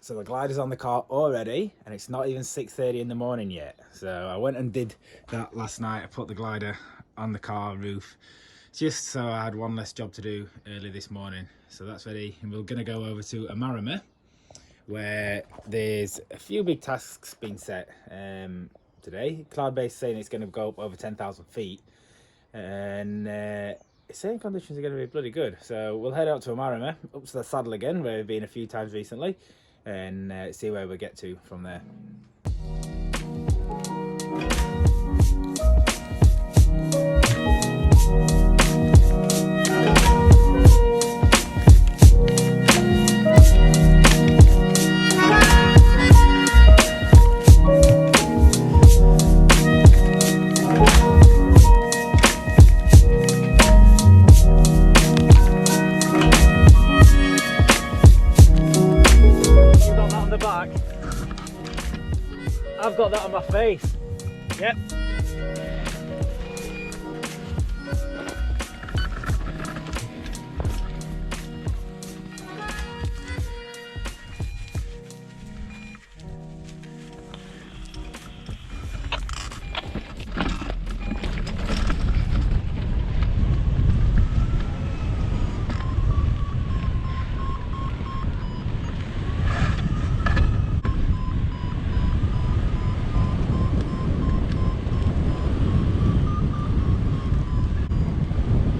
So the glider's on the car already, and it's not even 6:30 in the morning yet. So I went and did that last night. I put the glider on the car roof, just so I had one less job to do early this morning. So that's ready, and we're gonna go over to Omarama, where there's a few big tasks being set today. Cloud-based saying it's gonna go up over 10,000 feet, and saying conditions are going to be bloody good. So we'll head out to Omarama, up to the saddle again, where we've been a few times recently, and see where we get to from there. I've got that on my face. Yep.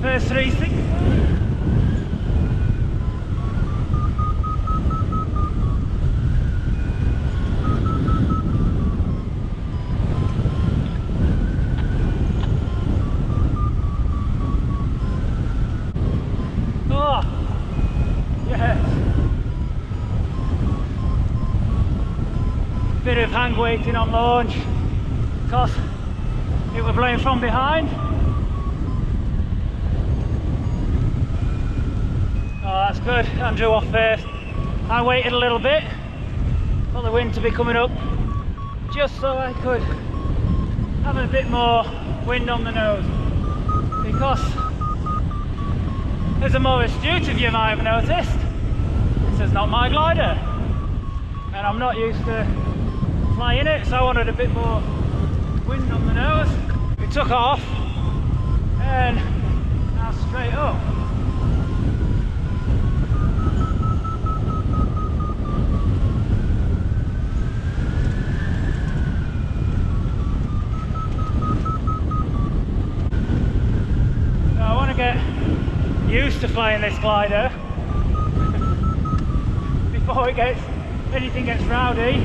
First 360. Oh, yes. Bit of hand waiting on launch because it was blowing from behind. Oh, that's good. Andrew off first. I waited a little bit for the wind to be coming up, just so I could have a bit more wind on the nose, because as a more astute of you might have noticed, this is not my glider and I'm not used to flying it, so I wanted a bit more wind on the nose. We took off and now straight up. Get used to flying this glider before anything gets rowdy.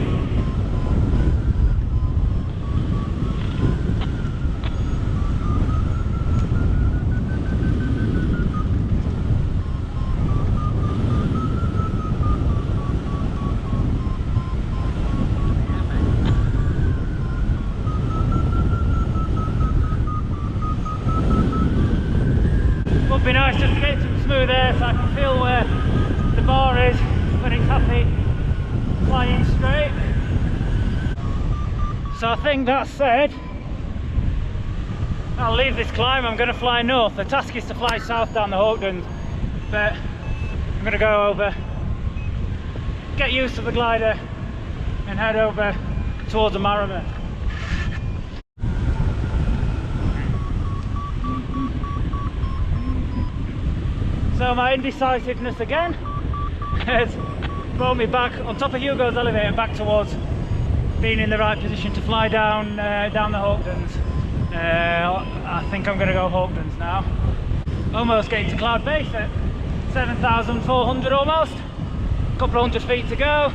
Would be nice just to get some smooth air so I can feel where the bar is when it's happy flying straight. So I think that said, I'll leave this climb. I'm going to fly north. The task is to fly south down the Hawkdun, but I'm going to go over, get used to the glider and head over towards Omarama. So my indecisiveness again has brought me back on top of Hugo's elevator, back towards being in the right position to fly down down the Hawkduns. I think I'm going to go Hawkduns now. Almost getting to cloud base at 7,400 almost. A couple of hundred feet to go.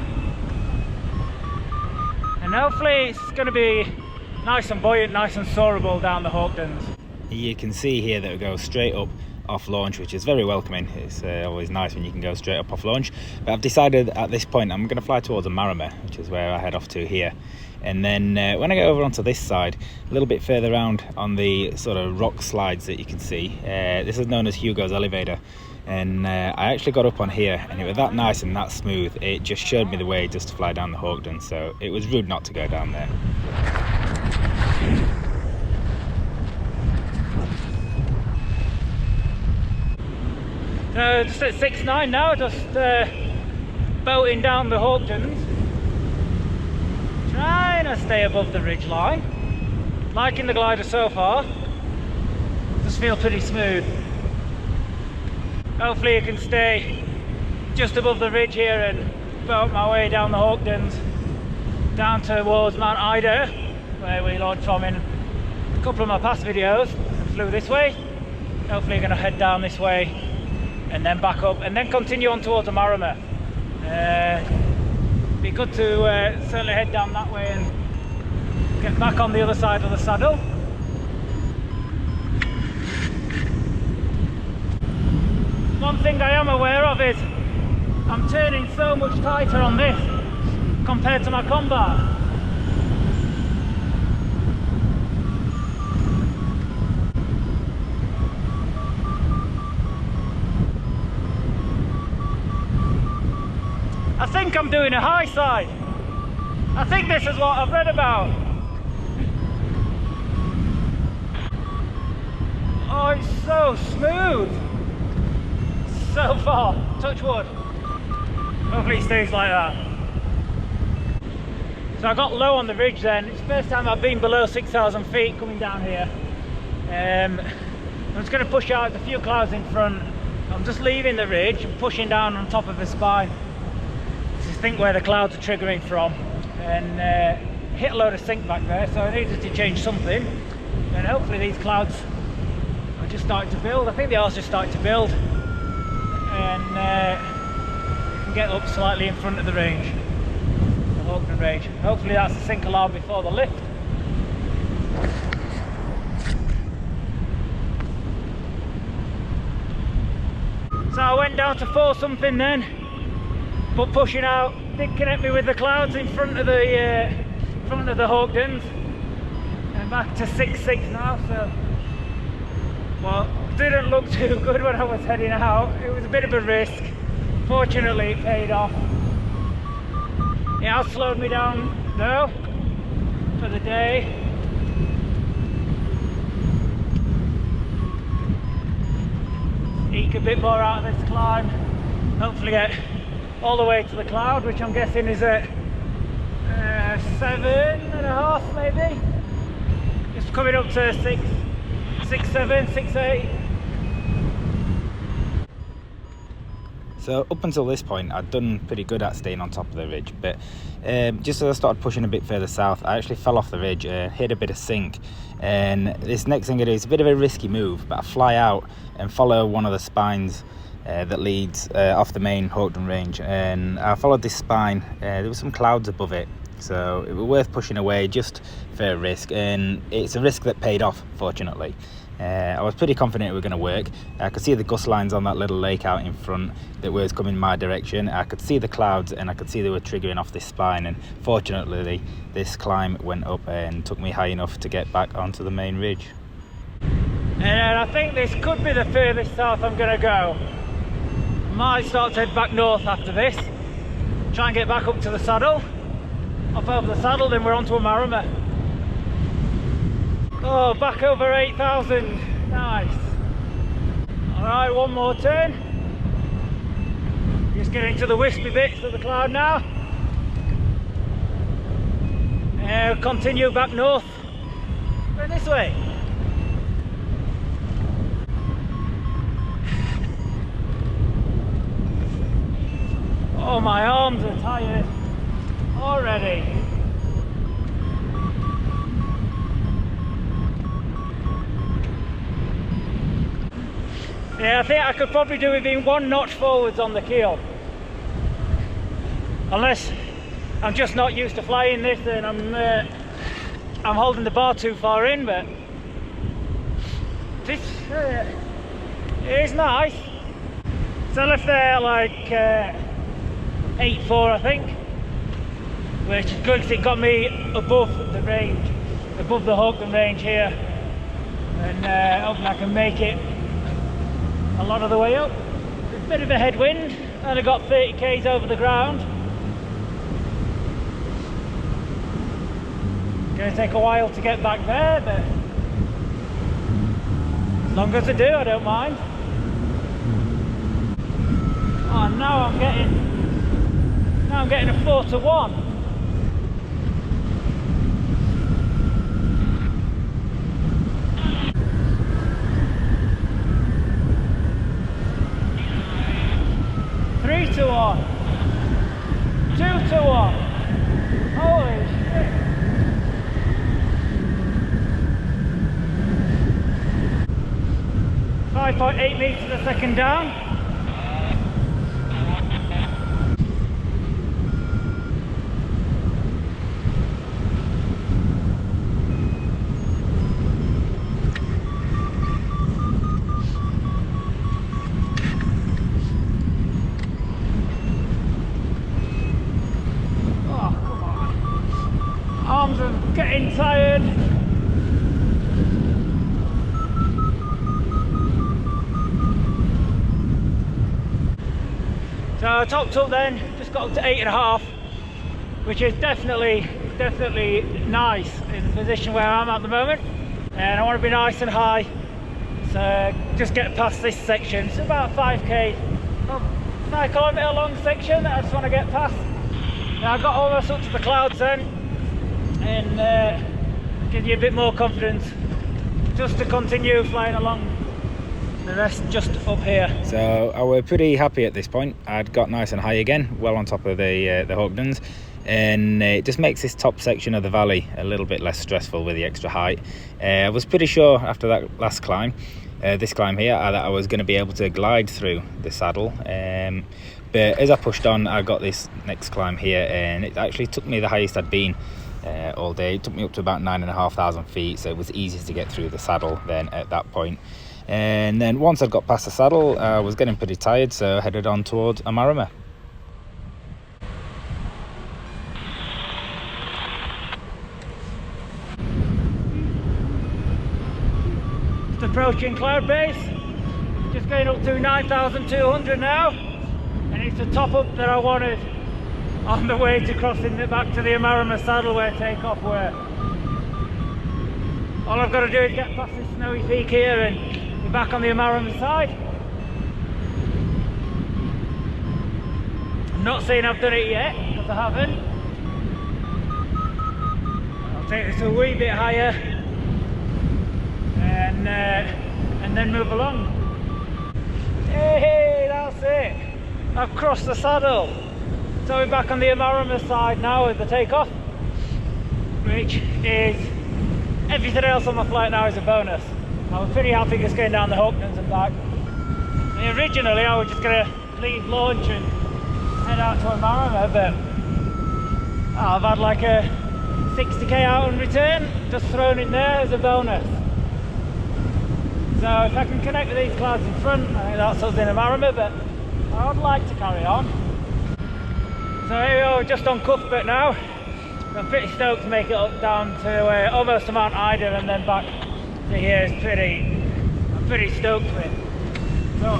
And hopefully it's going to be nice and buoyant, nice and soarable down the Hawkduns. You can see here that we go straight up off launch, which is very welcoming. It's always nice when you can go straight up off launch, but I've decided at this point I'm going to fly towards Omarama, which is where I head off to here, and then when I get over onto this side a little bit further around on the sort of rock slides that you can see, this is known as Hugo's elevator, and I actually got up on here and it was that nice and that smooth, it just showed me the way just to fly down the Hawkdun, so it was rude not to go down there. Just at 6.9 now, just boating down the Hawkduns, trying to stay above the ridge line. Liking the glider so far, just feel pretty smooth. Hopefully I can stay just above the ridge here and boat my way down the Hawkduns down towards Mount Ida, where we launched from in a couple of my past videos. I flew this way. Hopefully I'm going to head down this way and then back up and then continue on towards Omarama. Be good to certainly head down that way and get back on the other side of the saddle. One thing I am aware of is I'm turning so much tighter on this compared to my Combat. I think I'm doing a high side. I think this is what I've read about. Oh, it's so smooth. So far. Touch wood. Hopefully it stays like that. So I got low on the ridge then. It's the first time I've been below 6,000 feet coming down here. I'm just going to push out. There's a few clouds in front. I'm just leaving the ridge and pushing down on top of the spine. I think where the clouds are triggering from, and hit a load of sink back there, so I needed to change something, and hopefully these clouds are just starting to build. I think they are just starting to build, and can get up slightly in front of the range, the Hawkdun Range. Hopefully that's the sink alarm before the lift. So I went down to 4 something then, but pushing out did connect me with the clouds in front of the Hawkduns, and back to 6.6 now. So, well, didn't look too good when I was heading out. It was a bit of a risk. Fortunately, it paid off. It has slowed me down though for the day. Eke a bit more out of this climb. Hopefully get all the way to the cloud, which I'm guessing is at 7.5 maybe. Just coming up to 6, 7, 6.8. So up until this point I'd done pretty good at staying on top of the ridge, but just as I started pushing a bit further south I actually fell off the ridge, hit a bit of sink, and this next thing I do is a bit of a risky move, but I fly out and follow one of the spines that leads off the main Hawkdun Range, and I followed this spine. There were some clouds above it, so it was worth pushing away just for a risk, and it's a risk that paid off, fortunately. I was pretty confident it was going to work. I could see the gust lines on that little lake out in front that was coming my direction. I could see the clouds and I could see they were triggering off this spine, and fortunately this climb went up and took me high enough to get back onto the main ridge. And I think this could be the furthest south I'm going to go. Might start to head back north after this, try and get back up to the saddle. Up over the saddle, then we're on to Omarama. Oh, back over 8,000, nice. Alright, one more turn. Just getting to the wispy bits of the cloud now. Continue back north, going this way. Oh, my arms are tired already. Yeah, I think I could probably do with being 1 notch forwards on the keel. Unless I'm just not used to flying this and I'm holding the bar too far in, but this it is nice. So I left there like 8.4 I think, which is good because it got me above the range, above the Hawkdun Range here, and hoping I can make it a lot of the way up. A bit of a headwind, and I got 30 k's over the ground. Going to take a while to get back there, but as long as I do, I don't mind. Oh, now I'm getting Now I'm getting a 4-to-1. To 1, 2-to-1. Holy shit! 5.8 meters a second down. Arms are getting tired. So I topped up then, just got up to 8.5, which is definitely nice in the position where I'm at the moment. And I want to be nice and high, so just get past this section. It's about 5k, 5 kilometre long section that I just want to get past. Now I got almost up to the clouds then, and give you a bit more confidence just to continue flying along, the rest just up here. So I were pretty happy at this point. I'd got nice and high again, well on top of the Hawkduns, and it just makes this top section of the valley a little bit less stressful with the extra height. I was pretty sure after that last climb, this climb here, that I was going to be able to glide through the saddle, but as I pushed on, I got this next climb here, and it actually took me the highest I'd been all day. It took me up to about 9,500 feet, so it was easy to get through the saddle then at that point. And then once I'd got past the saddle, I was getting pretty tired, so I headed on towards Omarama. Just approaching cloud base, just going up to 9,200 now, and it's the top up that I wanted on the way to crossing back to the Omarama saddle where takeoff were. All I've got to do is get past this snowy peak here and be back on the Omarama side. I'm not saying I've done it yet, because I haven't. I'll take this a wee bit higher and then move along. Hey, that's it! I've crossed the saddle. So we're back on the Omarama side now with the takeoff, which is everything else on my flight now is a bonus. I was pretty happy just going down the Hawkduns and back. And originally I was just going to leave launch and head out to Omarama, but I've had like a 60k out and return just thrown in there as a bonus. So if I can connect with these clouds in front, I think that's us in Omarama, but I would like to carry on. So here we are, just on Cuthbert now. I'm pretty stoked to make it up down to almost to Mount Ida and then back to here. I'm pretty stoked with. So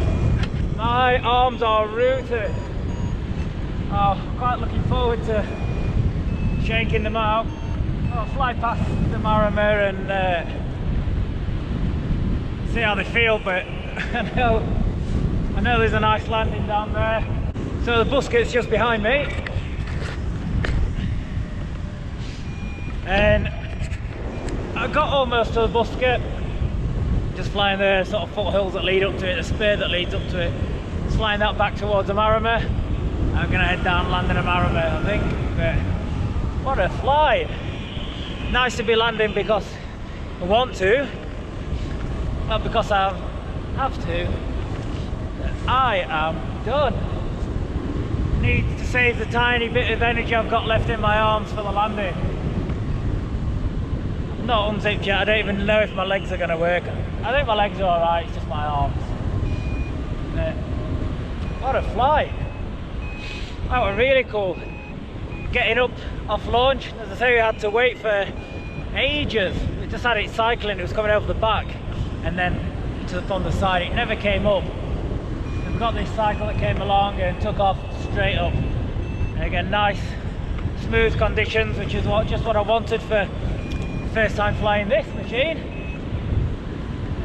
my arms are rooted. I'm quite looking forward to shaking them out. I'll fly past the Omarama and see how they feel, but I know there's a nice landing down there. So the busket's just behind me, and I got almost to the busket, just flying the sort of foothills that lead up to it, the spur that leads up to it, just flying that back towards Omarama. I'm going to head down and land in Omarama, I think, but what a fly! Nice to be landing because I want to, not because I have to. I am done. Need to save the tiny bit of energy I've got left in my arms for the landing. I'm not unzipped yet, I don't even know if my legs are going to work. I think my legs are alright, it's just my arms. What a flight! That was really cool. Getting up off launch, as I say, we had to wait for ages. We just had it cycling, it was coming over the back and then on the side, it never came up. We've got this cycle that came along and took off straight up. And again, nice smooth conditions, which is just what I wanted for the first time flying this machine.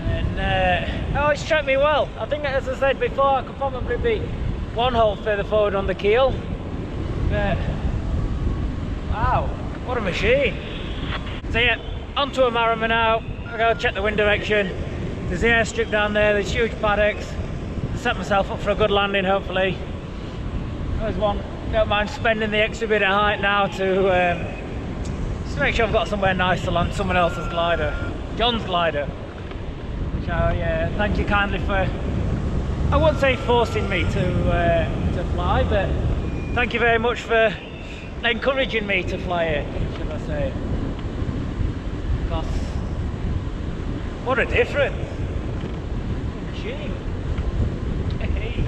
And oh, it struck me well. I think, as I said before, I could probably be one hole further forward on the keel. But wow, what a machine. So yeah, onto Omarama now. I'll go check the wind direction. There's the airstrip down there, there's huge paddocks. Set myself up for a good landing, hopefully. There's one, don't mind spending the extra bit of height now to just make sure I've got somewhere nice to land someone else's glider. John's glider. So yeah, thank you kindly for, I wouldn't say forcing me to fly, but thank you very much for encouraging me to fly it, should I say. Because what a difference. Machine. Hey.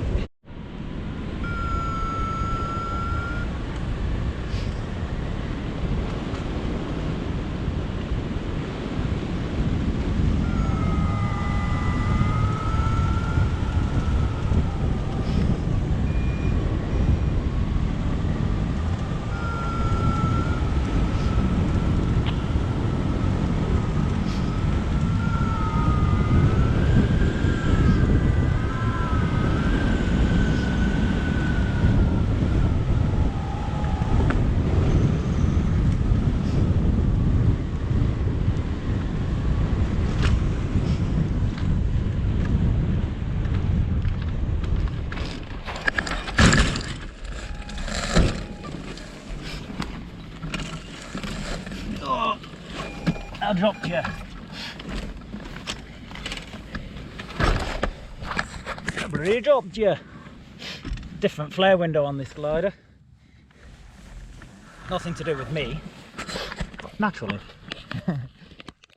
I dropped you. I really dropped you. Different flare window on this glider. Nothing to do with me. Naturally.